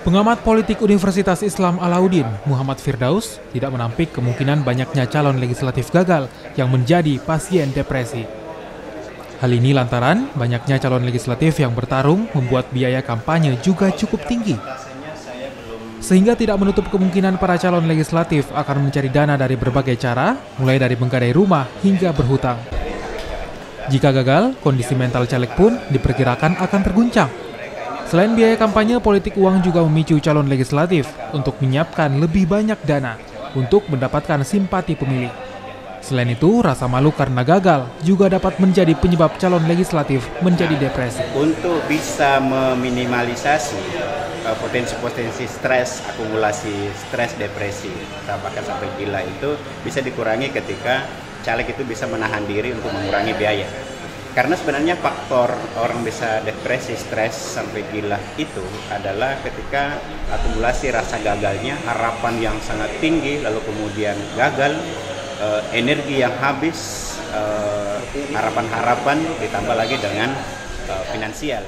Pengamat politik Universitas Islam Alauddin, Muhammad Firdaus, tidak menampik kemungkinan banyaknya calon legislatif gagal yang menjadi pasien depresi. Hal ini lantaran banyaknya calon legislatif yang bertarung membuat biaya kampanye juga cukup tinggi. Sehingga tidak menutup kemungkinan para calon legislatif akan mencari dana dari berbagai cara, mulai dari menggadai rumah hingga berhutang. Jika gagal, kondisi mental caleg pun diperkirakan akan terguncang. Selain biaya kampanye, politik uang juga memicu calon legislatif untuk menyiapkan lebih banyak dana untuk mendapatkan simpati pemilih. Selain itu, rasa malu karena gagal juga dapat menjadi penyebab calon legislatif menjadi depresi. Untuk bisa meminimalisasi potensi-potensi stres, akumulasi stres, depresi, bahkan sampai gila itu bisa dikurangi ketika caleg itu bisa menahan diri untuk mengurangi biaya. Karena sebenarnya faktor orang bisa depresi, stres, sampai gila itu adalah ketika akumulasi rasa gagalnya, harapan yang sangat tinggi, lalu kemudian gagal, energi yang habis, harapan-harapan ditambah lagi dengan finansial.